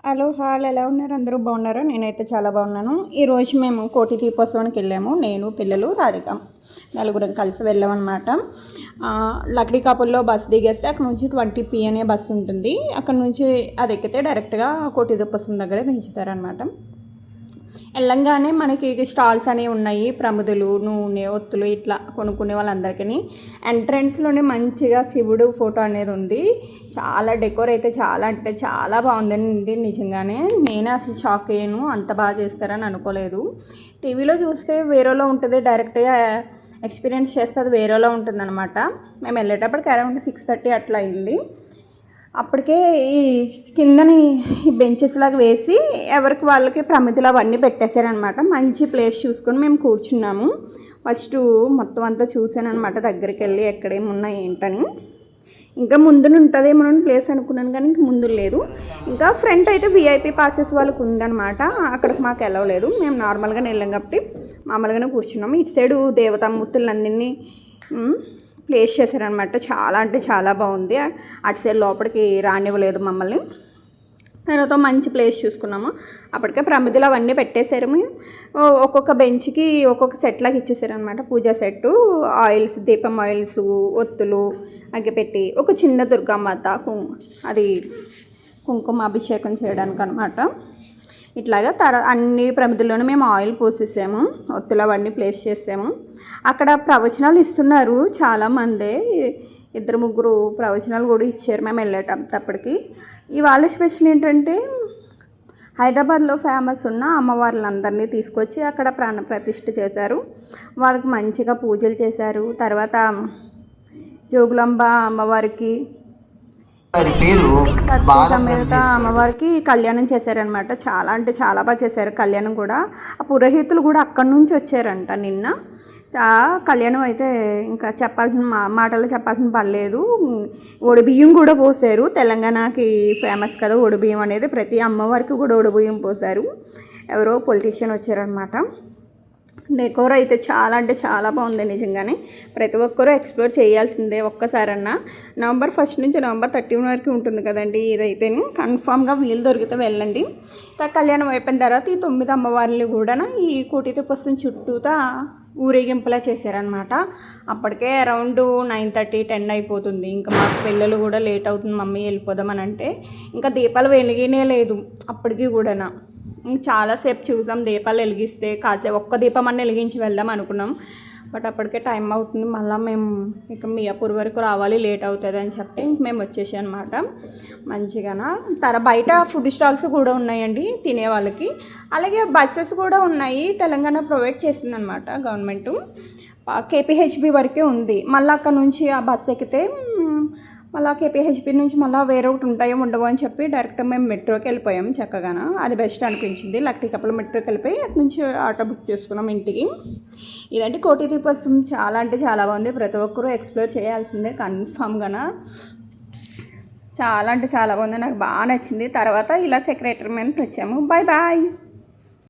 Hello hall ఎలా ఉన్నారు? అందరూ బాగున్నారా? నేనైతే చాలా బాగున్నాను. ఈరోజు మేము కోటి దీపోత్సవానికి వెళ్ళాము. నేను, పిల్లలు, రాధిక నలుగురం కలిసి వెళ్ళామన్నమాట. లక్డీ కాపుల్లో బస్ దిగేస్తే అక్కడ నుంచి 20p అనే బస్సు ఉంటుంది. అక్కడ నుంచి అది ఎక్కితే డైరెక్ట్గా కోటి దీపోత్సవం దగ్గరే దించుతారనమాట. వెళ్ళంగానే మనకి స్టాల్స్ అనేవి ఉన్నాయి. ప్రమిదలు, నూనె, ఒత్తులు ఇట్లా కొనుక్కునే వాళ్ళందరికీ ఎంట్రన్స్లోనే మంచిగా శివుడు ఫోటో అనేది ఉంది. చాలా డెకోర్ అయితే చాలా అంటే చాలా బాగుందండి. నిజంగానే నేనే అసలు షాక్ అయ్యాను. అంత బాగా చేస్తారని అనుకోలేదు. టీవీలో చూస్తే వేరేలో ఉంటుంది, డైరెక్ట్గా ఎక్స్పీరియన్స్ చేస్తే అది వేరేలో ఉంటుంది అనమాట. మేము వెళ్ళేటప్పటికి అరౌండ్ 6:30 అట్లా అయింది. అప్పటికే ఈ కిందని బెంచెస్ లాగా వేసి ఎవరికి వాళ్ళకి ప్రమిదలు అవన్నీ పెట్టేశారనమాట. మంచి ప్లేస్ చూసుకొని మేము కూర్చున్నాము. ఫస్ట్ మొత్తం అంతా చూసాను అనమాట, దగ్గరికి వెళ్ళి ఎక్కడేమున్నాయి ఏంటని. ఇంకా ముందున ఉంటుందేమో ప్లేస్ అనుకున్నాను, కానీ ఇంక ముందు లేదు. ఇంకా ఫ్రంట్ అయితే VIP పాసెస్ వాళ్ళకు ఉందనమాట. అక్కడికి మాకు వెళ్ళలేదు. మేము నార్మల్గానే వెళ్ళాం కాబట్టి మామూలుగానే కూర్చున్నాము. ఇటు సైడు దేవతామూర్తులందరినీ ప్లేస్ చేశారనమాట. చాలా అంటే చాలా బాగుంది. అటు సైడ్ లోపలికి రానివ్వలేదు మమ్మల్ని. తర్వాత మంచి ప్లేస్ చూసుకున్నాము. అప్పటికే ప్రమిదలు అవన్నీ పెట్టేశారు. ఒక్కొక్క బెంచ్కి ఒక్కొక్క సెట్ లాగా ఇచ్చేసారనమాట. పూజా సెట్టు, ఆయిల్స్, దీపం ఆయిల్స్, ఒత్తులు అగ్గిపెట్టి, ఒక చిన్న దుర్గామాత అది కుంకుమ అభిషేకం చేయడానికి అనమాట. ఇట్లాగా అన్ని ప్రమిదల్లోనూ మేము ఆయిల్ పోసేసాము, ఒత్తులు అవన్నీ ప్లేస్ చేసాము. అక్కడ ప్రవచనాలు ఇస్తున్నారు చాలామంది, 2-3 ప్రవచనాలు కూడా ఇచ్చారు మేము వెళ్ళేటప్పటికి. ఇవాళ స్పెషల్ ఏంటంటే హైదరాబాద్లో ఫేమస్ ఉన్న అమ్మవార్లందరినీ తీసుకొచ్చి అక్కడ ప్రాణ ప్రతిష్ఠ చేశారు. వారికి మంచిగా పూజలు చేశారు. తర్వాత జోగులాంబ అమ్మవారికి, సతీ సమేత అమ్మవారికి కళ్యాణం చేశారనమాట. చాలా అంటే చాలా బాగా చేశారు కళ్యాణం కూడా. ఆ పురోహితులు కూడా అక్కడి నుంచి వచ్చారంట నిన్న. కళ్యాణం అయితే ఇంకా మాటలు చెప్పాల్సిన పర్లేదు. ఒడిబియ్యం కూడా పోసారు. తెలంగాణకి ఫేమస్ కదా ఒడిబియ్యం అనేది. ప్రతి అమ్మవారికి కూడా ఒడిబియ్యం పోసారు. ఎవరో పొలిటీషియన్ వచ్చారనమాట. డెకోర్ అయితే చాలా అంటే చాలా బాగుంది నిజంగానే. ప్రతి ఒక్కరూ ఎక్స్ప్లోర్ చేయాల్సిందే ఒక్కసారన్నా. November 1 నుంచి November 31 వరకు ఉంటుంది కదండి. ఇదైతే కన్ఫామ్గా వీలు దొరికితే వెళ్ళండి. కళ్యాణం అయిపోయిన తర్వాత ఈ 9 అమ్మవారిని కూడా ఈ కోటి దీపోత్సవం చుట్టూతా ఊరేగింపులా చేశారనమాట. అప్పటికే అరౌండ్ 9:30, 10 అయిపోతుంది. ఇంకా మాకు పిల్లలు కూడా లేట్ అవుతుంది మమ్మీ వెళ్ళిపోదామని అంటే ఇంకా దీపాలు వెలిగినే లేదు అప్పటికి కూడా. చాలాసేపు చూసాం దీపాలు వెలిగిస్తే, కాసేపు ఒక్క దీపం అన్న వెలిగించి వెళ్దాం అనుకున్నాం. బట్ అప్పటికే టైం అవుతుంది. మళ్ళీ మేము ఇక మియాపూర్ వరకు రావాలి, లేట్ అవుతుంది అని చెప్పి మేము వచ్చేసాం అనమాట. మంచిగా బయట ఫుడ్ స్టాల్స్ కూడా ఉన్నాయండి తినే వాళ్ళకి. అలాగే బస్సెస్ కూడా ఉన్నాయి. తెలంగాణ ప్రొవైడ్ చేసిందనమాట గవర్నమెంట్. KPHB వరకే ఉంది. మళ్ళీ అక్కడ నుంచి ఆ బస్సు ఎక్కితే మళ్ళీ KPHB నుంచి మళ్ళీ వేరే ఒకటి ఉంటాయో ఉండవు అని చెప్పి డైరెక్ట్ మేము మెట్రోకి వెళ్ళిపోయాం. చక్కగా అది బెస్ట్ అనిపించింది. లక్డీ కపుల్ మెట్రోకి వెళ్ళిపోయి అటు నుంచి ఆటో బుక్ చేసుకున్నాం ఇంటికి. ఇదంటే కోటి దీపోత్సవం చాలా అంటే చాలా బాగుంది. ప్రతి ఒక్కరూ ఎక్స్ప్లోర్ చేయాల్సిందే కన్ఫామ్గా. చాలా అంటే చాలా బాగుంది, నాకు బాగా నచ్చింది. తర్వాత ఇలా సెక్రటరీ మీద వచ్చాము. Bye bye.